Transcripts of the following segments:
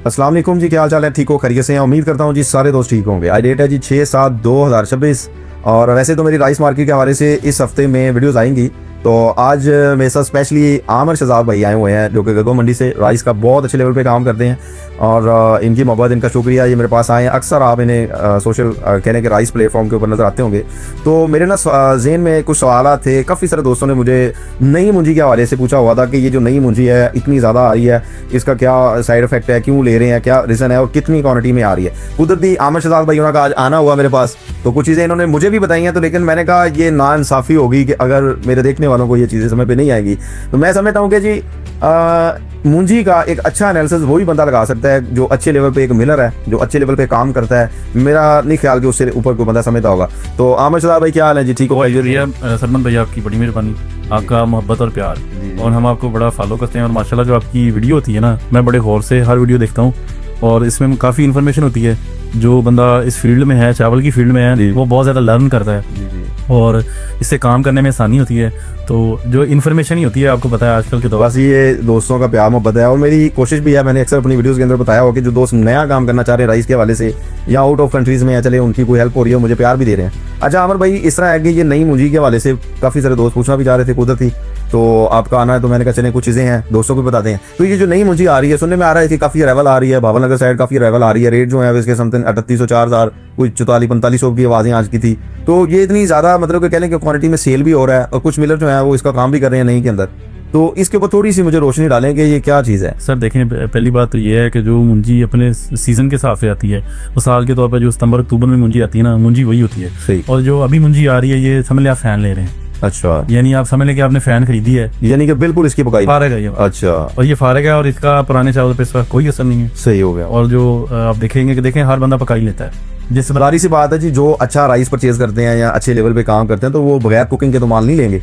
अस्सलाम वालेकुम जी, क्या हाल चाल है? ठीक हो, खैरियत से हैं? उम्मीद करता हूँ जी सारे दोस्त ठीक होंगे। आज डेट है जी 6/7/2026 और वैसे तो मेरी राइस मार्केट के हवाले से इस हफ्ते में वीडियोस आएंगी। तो आज मेरे साथ स्पेशली आमिर शहजाद भाई आए हुए हैं जो कि गगो मंडी से राइस का बहुत अच्छे लेवल पे काम करते हैं और इनकी मोहब्बत, इनका शुक्रिया, ये मेरे पास आए हैं। अक्सर आप इन्हें सोशल कहने के राइस प्लेटफॉर्म के ऊपर नज़र आते होंगे। तो मेरे ना ज़हन में कुछ सवाल थे। काफ़ी सारे दोस्तों ने मुझे नई मुंजी के हवाले से पूछा हुआ था कि ये जो नई मुंजी है इतनी ज़्यादा आ रही है, इसका क्या साइड इफेक्ट है, क्यों ले रहे हैं, क्या रीज़न है और कितनी क्वान्टिटी में आ रही है। कुदरती आमिर शहजाद भाई का आज आना हुआ मेरे पास, तो कुछ चीज़ें इन्होंने मुझे भी बताई हैं। तो लेकिन मैंने कहा ये नाइंसाफ़ी होगी कि अगर मेरे देखने वालों को ये चीज़ें समझ पे नहीं आएगी। तो मैं समझता हूँ कि जी मुंजी का एक अच्छा एनालिसिस वही बंदा लगा सकता है जो अच्छे लेवल पे एक मिलर है, जो अच्छे लेवल पे काम करता है। मेरा नहीं ख्याल कि उससे ऊपर कोई बंदा समझता होगा। तो आमिर शहजाद भाई क्या हाल है जी? ठीक हो? सलमान भाई आपकी बड़ी मेहरबानी, आपका मोहब्बत और प्यार, और हम आपको बड़ा फॉलो करते हैं। और माशाल्लाह जो आपकी वीडियो होती है ना, मैं बड़े गौर से हर वीडियो देखता हूँ और इसमें काफ़ी इन्फॉर्मेशन होती है। जो बंदा इस फील्ड में है, चावल की फील्ड में है, वो बहुत ज़्यादा लर्न करता है और इससे काम करने में आसानी होती है। तो जो इन्फॉर्मेशन ही होती है, आपको पता है आजकल के दौर बस ये दोस्तों का प्यार मोहब्बत है। और मेरी कोशिश भी है, मैंने अक्सर अपनी वीडियोस के अंदर बताया हो कि जो दोस्त नया काम करना चाह रहे हैं राइस के हवाले से या आउट ऑफ कंट्रीज़ में, या चले उनकी कोई हेल्प हो रही है, मुझे प्यार भी दे रहे हैं। अच्छा आमिर भाई, इस तरह है कि ये नई मुंजी के हवाले से काफ़ी सारे दोस्त पूछना भी चाह रहे थे, कुदरती तो आपका आना है तो मैंने कहा चले कुछ चीज़ें हैं दोस्तों को बताते हैं। तो ये जो नई मुंजी आ रही है, सुनने में आ रहा है कि काफ़ी अराइवल आ रही है, भावल नगर साइड काफ़ी अराइवल आ रही है। रेट जो है इसके समथिंग 3800 4000 कुछ 4400-4500 की आवाज़ें आज की थी। तो ये इतनी ज़्यादा मतलब कि कहने की क्वांटिटी में सेल भी हो रहा है और कुछ मिलर जो है वो इसका काम भी कर रहे हैं नई के अंदर। तो इसके ऊपर थोड़ी सी मुझे रोशनी डालें कि ये क्या चीज़ है। सर देखें, पहली बात तो ये है कि जो मुंजी अपने सीज़न के हिसाब से आती है, वो साल के तौर पर जो सितंबर अक्टूबर में मुंजी आती है ना, मुंजी वही होती है। सही। और जो अभी मुंजी आ रही है, ये समझ लें आप फ़ैन ले रहे हैं। अच्छा, यानी आप समझ लें कि आपने फ़ैन खरीदी है, यानी कि बिल्कुल इसकी पकाई फारग है ये। अच्छा, और ये फारग है और इसका पुराने चावल पे इसका कोई असर नहीं है। सही हो गया। और जो आप देखेंगे कि देखें हर बंदा पकाई लेता है। जिस जारी सी बात है जी, जो अच्छा राइस परचेज करते हैं या अच्छे लेवल पे काम करते हैं तो वो बगैर कुकिंग के तो माल नहीं लेंगे।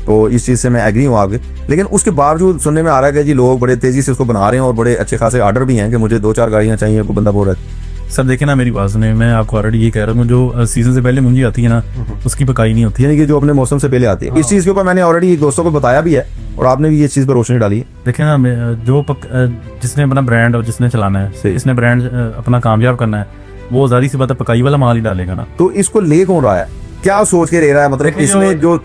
तो इस चीज़ से मैं एग्री हूँ आपके। लेकिन उसके बावजूद सुनने में आ रहा है कि जी लोग बड़े तेज़ी से उसको बना रहे हैं और बड़े अच्छे खासे ऑर्डर भी हैं कि मुझे 2-4 गाड़ियाँ चाहिए, कोई बंदा बोल रहा है। सर देखें ना, मेरी बात सुने, मैं आपको ऑलरेडी ये कह रहा हूँ, जो सीजन से पहले मुंजी आती है ना, उसकी पकाई नहीं होती है। यानी कि जो अपने मौसम से पहले आती है। इस चीज़ के ऊपर मैंने ऑलरेडी दोस्तों को बताया भी है और आपने भी ये चीज़ पर रोशनी डाली है। देखें ना, जो जिसने अपना ब्रांड और जिसने चलाना है, इसने ब्रांड अपना कामयाब करना है, वो जारी सी बात है पकाई वाला माल ही डालेगा ना। तो इसको ले कौन रहा है, क्या सोच के ले रहा है? मतलब इसमें जो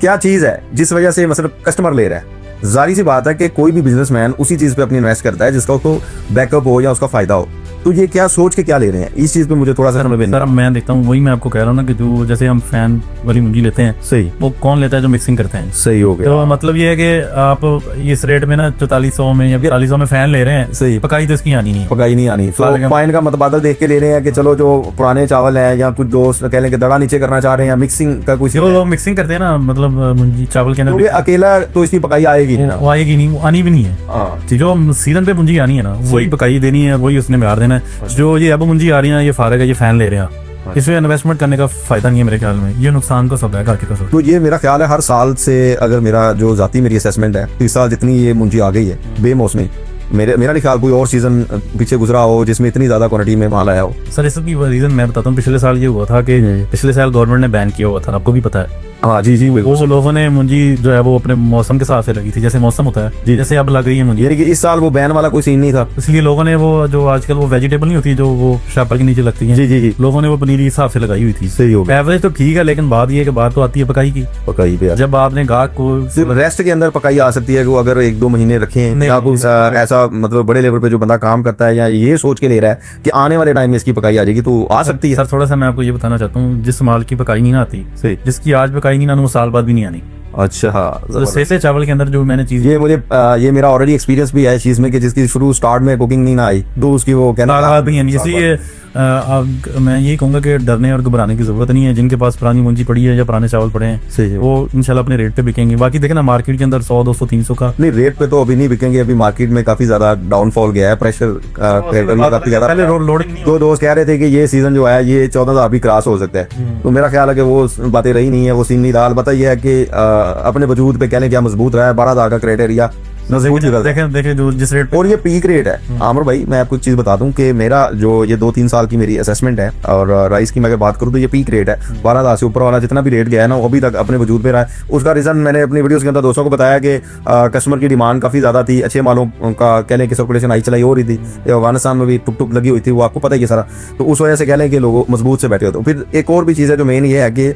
क्या चीज़ है जिस वजह से मतलब कस्टमर ले रहा है? जारी सी बात है कि कोई भी बिजनेसमैन उसी चीज़ पे अपनी इन्वेस्ट करता है जिसका उसको बैकअप हो या उसका फायदा हो। तो ये क्या सोच के क्या ले रहे हैं, इस चीज़ पे मुझे थोड़ा सा समझ। सर मैं देखता हूँ, वही मैं आपको कह रहा हूँ ना कि जो जैसे हम फैन वाली मुंजी लेते हैं, सही, वो कौन लेता है? जो मिक्सिंग करते हैं। सही हो गया। तो मतलब ये है कि आप इस रेट में ना 4400 में या 4200 में फैन ले रहे हैं, सही, पकाई तो इसकी आनी नहीं है। पकाई नहीं आनी। तो पॉइंट का मतबादल देख के ले रहे हैं कि चलो जो पुराने चावल है या कुछ दोस्त कह लें कि दड़ा नीचे करना चाह रहे हैं या मिक्सिंग का कुछ। जो लोग मिक्सिंग करते हैं ना, मतलब मुंजी चावल के अंदर, अकेला तो इसकी पकाई आएगी नहीं, वो आएगी नहीं, वो आनी भी नहीं है। जो सीजन पे मुंजी आनी है ना, वही पकाई देनी है, वही उसने बिगाड़ देना है। जो ये अब मुंजी आ रही है, ये फारग है, ये फैन ले रहे हैं, इसमें इन्वेस्टमेंट करने का फायदा नहीं है मेरे ख्याल में। ये नुकसान का सब है घाटे का सब। तो ये मेरा ख्याल है हर साल से, अगर मेरा जो जाती मेरी असेसमेंट है, इस साल जितनी ये मुंजी आ गई है बेमौसमी, मेरा नहीं ख्याल कोई और सीजन पीछे गुजरा हो जिसमें इतनी ज्यादा क्वांटिटी में माल आया हो। सर इसकी रीजन मैं बताता हूँ। पिछले साल ये हुआ था कि पिछले साल गवर्नमेंट ने बैन किया हुआ था, आपको भी पता है। हाँ जी जी, वो लोगों ने मुंजी जो है वो अपने मौसम के हिसाब से लगी थी, जैसे मौसम होता है जी, जैसे अब लग रही है मुंजी। यानी कि इस साल वो बैन वाला कोई सीन नहीं था, इसलिए लोगों ने वो जो आजकल वो वेजिटेबल नहीं होती, जो वो शापर के नीचे लगती है, जी जी जी, लोगों ने वो पनीर हिसाब से लगाई हुई थी। सही हो गया। एवरेज तो ठीक है, लेकिन बात ये है कि बात तो आती है पकाई की। पकाई पे जब आपने गाहक को सिर्फ रेस्ट के अंदर पकाई आ सकती है कि अगर 1-2 महीने रखें या कुछ ऐसा मतलब बड़े लेवल पे जो बंदा काम करता है या ये सोच के ले रहा है कि आने वाले टाइम में इसकी पकाई आ जाएगी तो आ सकती है। सर थोड़ा सा मैं आपको ये बताना चाहता हूँ, जिस माल की पकाई नहीं आती, जिसकी आज पकाई नहीं ना, वो साल बाद भी नहीं आनी। अच्छा हाँ, तो सेसे चावल के अंदर जो मैंने चीज, ये मेरा ऑलरेडी एक्सपीरियंस भी है इस चीज में कि जिसकी शुरू स्टार्ट में कुकिंग नहीं ना आई तो उसकी वो कहना भी है। इसलिए मैं यही कहूंगा कि डरने और घबराने की जरूरत नहीं है। जिनके पास पुरानी मुंजी पड़ी है या पुराने चावल पड़े हैं, वो इंशाल्लाह अपने रेट पे बिकेंगे। बाकी देखे ना, मार्केट के अंदर 100, 200, 300 का नहीं, रेट पे तो अभी नहीं बिकेंगे। अभी मार्केट में काफी ज्यादा डाउनफॉल गया है, प्रेशर काफी ज्यादा। दो दोस्त कह रहे थे कि ये सीजन जो है ये 14,000 भी क्रॉस हो सकता है। तो मेरा ख्याल है कि वो बातें रही नहीं है, वो सीन नहीं रहा। अलबत्ता ये है कि अपने वजूद पे कहने क्या मजबूत रहा है। 12,000 का क्राइटेरिया नजबूत निकलता है। देखें देखें जो जिस रेट और ये पीक रेट है आमिर भाई, मैं आपको एक चीज बता दूं कि मेरा जो ये 2-3 साल की मेरी असेसमेंट है और राइस की मैं अगर बात करूं तो ये पीक रेट है। 12,000 से ऊपर वाला जितना भी रेट गया है ना वो अभी तक अपने वजूद पे रहा है। उसका रीजन मैंने अपनी वीडियोस के अंदर दोस्तों को बताया कि कस्टमर की डिमांड काफी ज्यादा थी, अच्छे मालों का कह लें कि सर्कुलेशन आई चलाई हो रही थी, अफगानिस्तान में भी टुक टुक लगी हुई थी, वो आपको पता ही है सारा। तो उस वजह से कह लें कि लोग मजबूत से बैठे होते। फिर एक और भी चीज़ है जो मेन ये है कि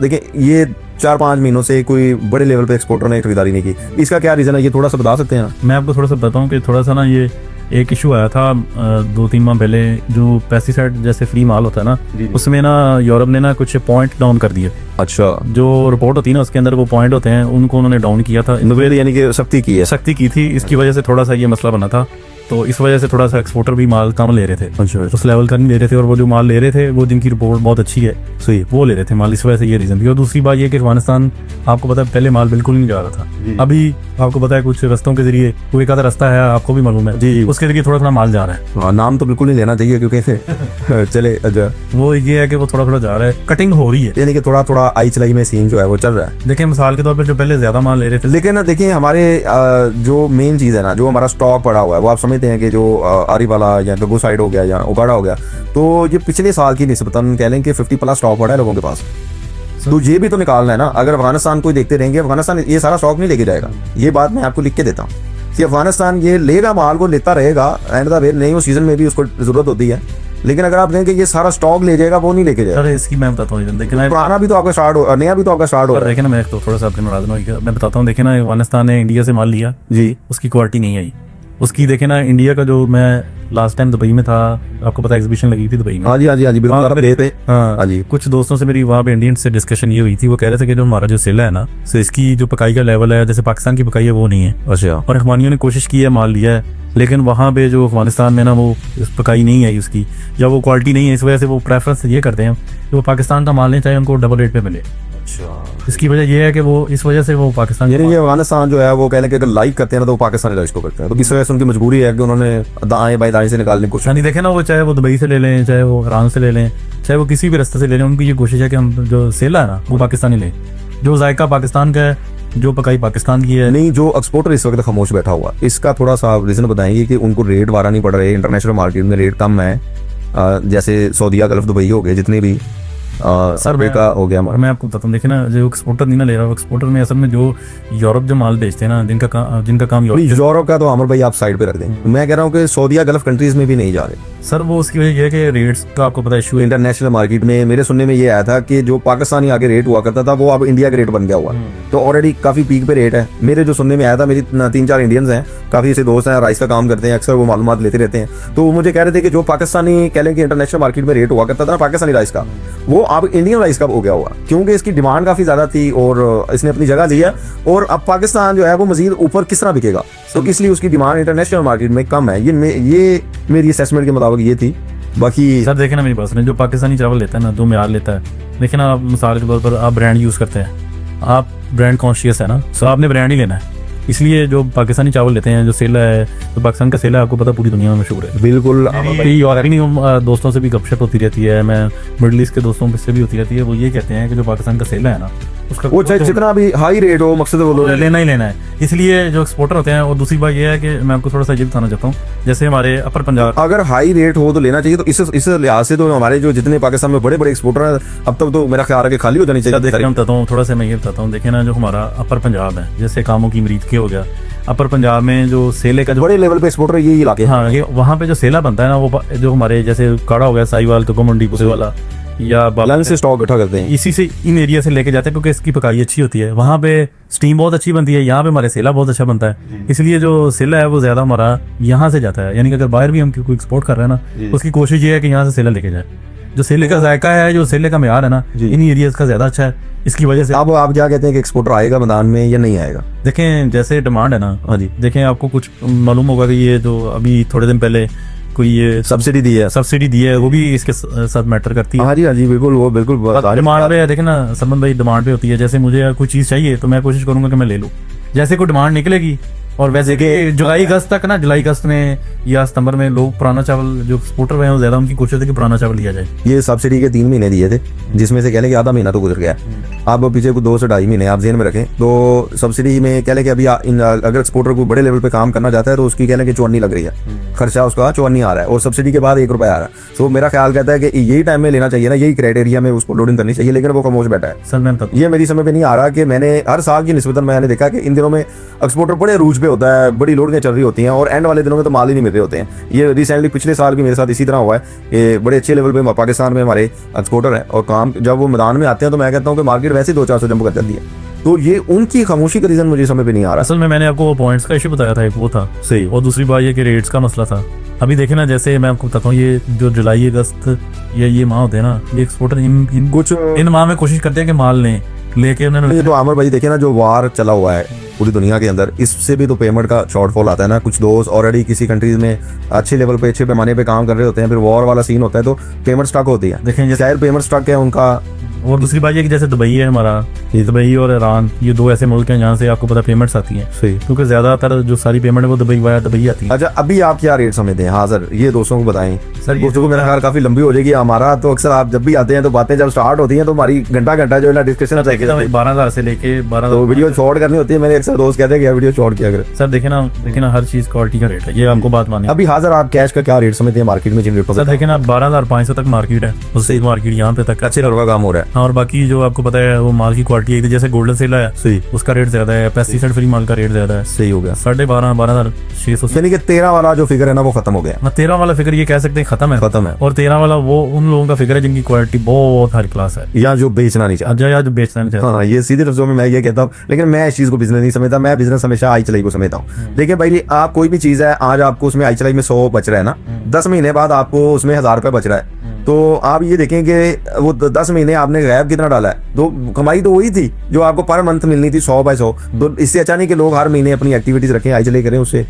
देखिए ये 4-5 महीनों से कोई बड़े लेवल पे एक्सपोर्टर ने खरीदारी नहीं की। इसका क्या रीज़न है, ये थोड़ा सा बता सकते हैं? मैं आपको थोड़ा सा बताऊं कि थोड़ा सा ना ये एक इशू आया था 2-3 माह पहले, जो पेस्टिसाइड जैसे फ्री माल होता है ना, उसमें ना यूरोप ने ना कुछ पॉइंट डाउन कर दिए। अच्छा, जो रिपोर्ट होती है ना उसके अंदर वो पॉइंट होते हैं, उनको उन्होंने डाउन किया था, यानी कि सख्ती की है, सख्ती की थी। इसकी वजह से थोड़ा सा ये मसला बना था, तो इस वजह से थोड़ा सा एक्सपोर्टर भी माल कम ले रहे थे। अच्छा, उस लेवल का नहीं ले रहे थे, और वो जो माल ले रहे थे वो जिनकी रिपोर्ट बहुत अच्छी है सही वो ले रहे थे माल, इस वजह से ये रीजन थी। और दूसरी बात ये कि अफगानिस्तान आपको पता है पहले माल बिल्कुल नहीं जा रहा था, अभी आपको पता है कुछ रस्तों के जरिए, कोई एक आधा रास्ता है आपको भी मालूम है जी, उसके जरिए थोड़ा थोड़ा माल जा रहा है। हाँ, नाम तो बिल्कुल नहीं लेना चाहिए क्योंकि चले। अच्छा, वो ये है कि वो थोड़ा थोड़ा जा रहा है, कटिंग हो रही है, यानी कि थोड़ा थोड़ा आई चलाई में सीन जो है वो चल रहा है। देखिए मिसाल के तौर पर जो पहले ज्यादा माल ले रहे थे, लेकिन देखिए हमारे जो मेन चीज़ है ना, जो हमारा स्टॉक पड़ा हुआ है वो आप समझते हैं कि जो आरी वाला या गगो साइड हो गया या उगाड़ा हो गया, तो ये पिछले साल की निस्बतन कह लें कि 50+ स्टॉक पड़ा है लोगों के पास। तो ये भी तो निकालना है ना। अगर अफगानिस्तान को देखते रहेंगे, अफगानिस्तान ये सारा स्टॉक नहीं लेके जाएगा, ये बात मैं आपको लिख के देता हूँ कि अफगानिस्तान ये लेगा माल को, लेता रहेगा एंड द वे, नहीं उस सीजन में भी उसको जरूरत होती है। लेकिन अगर आप कहें कि ये सारा स्टॉक ले जाएगा, वो नहीं लेके जाएगा। सर इसकी मैं बताता हूँ, देखिए पुराना भी तो आपका स्टार्ट हो, नया भी तो आपका स्टार्ट हो रहा है। देखिए ना, मैं तो थोड़ा सा आपके नाराज ना, मैं बताता हूँ। देखिए ना, अफगानिस्तान ने इंडिया से माल लिया जी, उसकी क्वालिटी नहीं आई उसकी। देखे ना इंडिया का, जो मैं लास्ट टाइम दुबई में था, आपको पता एग्जीबिशन लगी थी दुबई में। हाँ जी, हाँ जी, हाँ जी, बिल्कुल आप थे। हाँ जी, कुछ दोस्तों से मेरी वहाँ पे इंडियन से डिस्कशन ये हुई थी, वो कह रहे थे कि जो हमारा जो सेल है ना, तो इसकी जो पकाई का लेवल है जैसे पाकिस्तान की पकाई है वो नहीं है। अच्छा, और अफगानियों ने कोशिश की है, माल लिया है, लेकिन वहाँ पे जो अफगानिस्तान में ना वो पकाई नहीं आई उसकी, या वो क्वालिटी नहीं है, इस वजह से वो प्रेफरेंस ये करते हैं कि वो पाकिस्तान का माल नहीं चाहे उनको डबल रेट पे मिले। इसकी वजह यह है कि वो इस वजह से वो पाकिस्तान, यानी ये अफगानिस्तान जो है वो कह लें कि अगर लाइक करते हैं ना तो वो पाकिस्तानी राइस को करते हैं, तो इस वजह से उनकी मजबूरी है कि उन्होंने दाएं बाएं दाएं से निकालने की कोशिश। नहीं देखे ना, वो चाहे वो दुबई से ले लें, चाहे वो ईरान से ले लें, चाहे वो किसी भी रास्ते से ले लें, उनकी ये कोशिश है कि हम जो सेला है ना वो पाकिस्तानी लें, जो जायका पाकिस्तान का है, जो पकाई पाकिस्तान की है। नहीं, जो एक्सपोर्टर इस वक्त खामोश बैठा हुआ, इसका थोड़ा सा रीजन बताएंगे कि उनको रेट वारा नहीं पड़ रहे, इंटरनेशनल मार्केट में रेट कम है, जैसे सऊदीया, गल्फ, दुबई हो गए, जितने भी सर्वे का हो गया। मैं आपको बताता हूँ, देखिए ना, जो एक्सपोर्टर नहीं ना ले रहा, एक्सपोर्टर में असल में जो यूरोप जो माल बेचते हैं ना, जिनका काम यूरोप का तो अमर भाई आप साइड पे रख दें। मैं कह रहा हूँ कि सऊदीया, गल्फ कंट्रीज में भी नहीं जा रहे सर। वो उसकी वजह यह है कि रेट्स का आपको पता इशू है। इंटरनेशनल मार्केट में मेरे सुनने में ये आया था कि जो पाकिस्तानी आगे रेट हुआ करता था वो अब इंडिया का रेट बन गया हुआ, तो ऑलरेडी काफी पीक पे रेट है। मेरे जो सुनने में आया था, मेरी 3-4 इंडियंस हैं, काफी ऐसे दोस्त हैं, राइस का काम करते हैं, अक्सर वो मालूमात लेते रहते हैं, तो वो मुझे कह रहे थे कि जो पाकिस्तानी कह लें कि इंटरनेशनल मार्केट में रेट हुआ करता था ना पाकिस्तानी राइस का, वो अब इंडियन राइस का हो गया हुआ, क्योंकि इसकी डिमांड काफी ज्यादा थी और इसने अपनी जगह ली है। और अब पाकिस्तान जो है वो मजीद ऊपर किस तरह बिकेगा, तो इसलिए उसकी डिमांड इंटरनेशनल मार्केट में कम है। ये मेरी असेसमेंट के मुताबिक ये थी। बाकी सर देखे ना, मेरी बात सुनिए, जो पाकिस्तानी चावल लेता है ना, जो म्यार लेता है, देखिए ना, आप मिसाल के तौर पर आप ब्रांड यूज़ करते हैं, आप ब्रांड कॉन्शियस है ना, तो आपने ब्रांड ही लेना है। इसलिए जो पाकिस्तानी चावल लेते हैं, जो सेला है, तो पाकिस्तान का सेला आपको पता पूरी दुनिया में मशहूर है। बिल्कुल, और दोस्तों से भी गपशप होती रहती है, मैं मिडिल ईस्ट के दोस्तों से भी होती रहती है, वो ये कहते हैं कि जो पाकिस्तान का सेला है ना, उसका वो चाहे जितना भी हाई रेट हो, मकसद वो लेना ही लेना है। इसलिए जो एक्सपोर्टर होते हैं, और दूसरी बात ये है कि मैं आपको थोड़ा सा ये बताना चाहता हूँ, जैसे हमारे अपर पंजाब, अगर हाई रेट हो तो लेना चाहिए। तो इस लिहाज से तो हमारे जो जितने पाकिस्तान में बड़े बड़े एक्सपोर्टर हैं, अब तक तो मेरा ख्याल है कि खाली हो जानी चाहिए। बताता हूँ थोड़ा सा, मैं ये बताता हूँ। देखिए ना, जो हमारा अपर पंजाब है, जैसे कामों की मरीद के हो गया, अपर पंजाब में जो सेले का जो बड़े लेवल पे एक्सपोर्टर ये इलाके, हाँ, ये वहाँ पे जो सेला बनता है ना, वो जो हमारे जैसे काड़ा हो गया, साहिवाल, तो मंडी पुसे वाला या बालन से स्टॉक इकट्ठा करते हैं, इसी से इन एरिया से लेके जाते हैं, क्योंकि इसकी पकाई अच्छी होती है, वहाँ पे स्टीम बहुत अच्छी बनती है, यहाँ पे हमारे सेला बहुत अच्छा बनता है, इसलिए जो सेला है वो ज्यादा हमारा यहाँ से जाता है। यानी कि अगर बाहर भी हम कोई एक्सपोर्ट कर रहे हैं ना, उसकी कोशिश ये है कि यहाँ से सेला लेके जाए। जो सेले का जायका है, जो सेले का म्यार है ना, इन एरियाज का ज्यादा अच्छा है। इसकी वजह से अब आप क्या कहते हैं कि एक्सपोर्टर आएगा मैदान में या नहीं आएगा? देखें, जैसे डिमांड है ना, हाँ जी, देखें आपको कुछ मालूम होगा कि ये जो अभी थोड़े दिन पहले कोई ये सब्सिडी दी है, वो भी इसके साथ मैटर करती है। हाँ जी, बिल्कुल, वो बिल्कुल डिमांड पे है। देखें ना सरमन भाई, डिमांड पे होती है। जैसे मुझे कोई चीज़ चाहिए तो मैं कोशिश करूंगा कि मैं ले लूँ, जैसे कोई डिमांड निकलेगी और वैसे कि जुलाई अगस्त तक ना, जुलाई अगस्त में या सितंबर में लोग पुराना चावल जो एक्सपोर्टर हुए हैं ज्यादा उनकी कोशिश है कि पुराना चावल लिया जाए। ये सब्सिडी के 3 महीने दिए थे, जिसमें से कह लें कि आधा महीना तो गुजर गया। अब पीछे को 2 से 2.5 महीने आप जेन में रखें तो सब्सिडी में कह लें कि अभी अगर एक्सपोर्टर को बड़े लेवल पे काम करना चाहता है तो उसकी कह लें कि 54 लग रही है, खर्चा उसका 54 आ रहा है और सब्सिडी के बाद 1 रुपया आ रहा है। तो मेरा ख्याल कहता है कि यही टाइम में लेना चाहिए ना, यही क्राइटेरिया में उसको लोडिंग करनी चाहिए, लेकिन वो खामोश बैठा है। सर मैं तब ये मेरी समझ में नहीं आ रहा कि मैंने हर साल की निस्बतन मैंने देखा कि इन दिनों में एक्सपोर्टर बड़े रूज पे होता है, बड़ी लोडिंगें चल रही होती हैं और एंड वाले दिनों में तो माल ही नहीं मिल रहे होते हैं। ये रिसेंटली पिछले साल भी मेरे साथ इसी तरह हुआ है कि बड़े अच्छे लेवल पे पाकिस्तान में हमारे एक्सपोर्टर हैं और काम जब वो मैदान में आते हैं तो मैं कहता हूँ कि मार्केट वैसे 200-400 जंप कर जाती है। तो ये उनकी खामोशी का रीजन मुझे समझ में नहीं आ रहा। असल में मैंने आपको पॉइंट्स का इशू बताया था, एक वो था सही। और दूसरी बात ये कि रेट्स का मसला था। अभी देखे ना, जैसे मैं आपको बताता हूँ, ये जो जुलाई अगस्त ये माह होते हैं ना, ये एक्सपोर्टर इन माह में कोशिश करते हैं कि माल लेके उन्होंने ये तो आमिर भाई देखे ना, जो वार चला हुआ है पूरी दुनिया के अंदर, इससे भी तो पेमेंट का शॉर्टफॉल आता है ना। कुछ दोस्त ऑलरेडी किसी कंट्रीज में अच्छे लेवल पे अच्छे पैमाने पे काम कर रहे होते हैं, फिर वॉर वाला सीन होता है तो पेमेंट स्टक होती है। देखें शायद पेमेंट स्टक है उनका। और दूसरी बात ये कि जैसे दुबई है हमारा, ये दुबई और ईरान, ये 2 ऐसे मुल्क हैं जहाँ से आपको पता पेमेंट्स आती हैं। सही। क्योंकि ज्यादातर जो सारी पेमेंट है वो दुबई आती है। अच्छा, अभी आप क्या रेट समझते हैं? हाँ सर, ये दोस्तों को बताएं सर। दोस्तों को मेरा ख्याल काफी लंबी हो जाएगी हमारा, तो अक्सर आप जब भी आते हैं तो बातें जब स्टार्ट होती हैं तो हमारी घंटा जो है ना डिस्कशन आता है। 12,000 से लेके 12,000 तो वीडियो शॉर्ट करनी होती है। मेरे अक्सर दोस्त कहते हैं कि वीडियो शॉर्ट किया करें। सर देखे ना हर चीज क्वालिटी का रेट है, ये हमको बात मानिए। अभी हाँ सर, आप कैश का क्या रेट समझते हैं मार्केट में? जिन रेट सर देखे ना 12,500 तक मार्केट है, उससे मार्केट यहाँ पे तक अच्छे लेवल का काम हो रहा है। और बाकी जो आपको पता है वो माल की क्वालिटी है, जैसे गोल्डन सेल है सही, उसका रेट ज्यादा है, पेस्टिसाइड फ्री माल का रेट ज्यादा है। सही हो गया। 12,500 यानी कि 13 वाला जो फिगर है ना वो खत्म हो गया। 13 वाला फिगर ये कह सकते हैं खत्म है। और 13 वाला वो उन लोगों का फिगर है जिनकी क्वालिटी बहुत हाई क्लास है, या जो बेचना नहीं चाहता, या जो बेचना नहीं चाहता। हाँ, ये सीधे लफ्जों में मैं ये कहता हूँ। लेकिन मैं इस चीज को बिजनेस नहीं समझता, मैं बिजनेस हमेशा आई चलाई को समझता हूँ। देखिए भाई, आप कोई भी चीज है, आज आपको उसमें आई चलाई में 100 बच रहा है ना, 10 महीने बाद आपको उसमें 1000 रुपये बच रहा है। तो आप ये देखें कि वो 10 महीने आपने गैप कितना डाला है, तो कमाई तो वही थी जो आपको पर मंथ मिलनी थी 100/100। तो इससे अच्छा नहीं कि लोग हर महीने अपनी एक्टिविटीज रखें, आई चलाई करें, उससे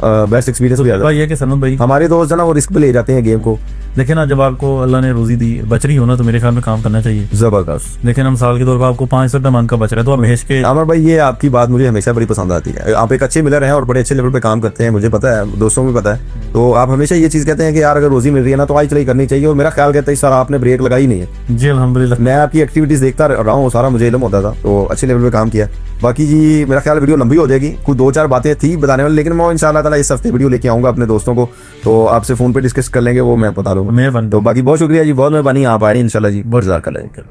बेस्ट एक्सपीरियंस हो जाता है। ये कि सनत भाई, हमारे दोस्त है ना वो रिस्क पे ले जाते हैं गेम को। देखिए ना, जब आपको अल्लाह ने रोजी दी बच रही हो ना, तो मेरे ख्याल में काम करना चाहिए। जबरदस्त। लेकिन हम साल के तौर पर आपको 500 रुपये मंथ का बच रहा है, तो आप भेज के। अमर भाई, ये आपकी बात मुझे हमेशा बड़ी पसंद आती है। आप एक अच्छे मिलर हैं और बड़े अच्छे लेवल पे काम करते हैं, मुझे पता है, दोस्तों को भी पता है। तो आप हमेशा ये चीज कहते हैं कि यार अगर रोजी मिल रही है ना तो आई चलाई करनी चाहिए। और मेरा ख्याल कहता है इस साल आपने ब्रेक लगाई नहीं है। जी अल्हम्दुलिल्लाह, मैं आपकी एक्टिविटीज देखता रहा हूँ, सारा मुझे इल्म होता था, तो अच्छे लेवल पे काम किया। बाकी जी मेरा ख्याल वीडियो लंबी हो जाएगी, कुछ 2-4 बातें थी बताने वाली, लेकिन मैं इंशाल्लाह ताला इस हफ्ते वीडियो लेके आऊंगा अपने दोस्तों को, तो आपसे फोन पे डिस्कस कर लेंगे, वो मैं बता दूंगा। मेहरबानी। तो बाकी बहुत शुक्रिया जी, बहुत मेहरबानी, आप आए इंशाल्लाह जी, बहुत इंतजार कर लेंगे।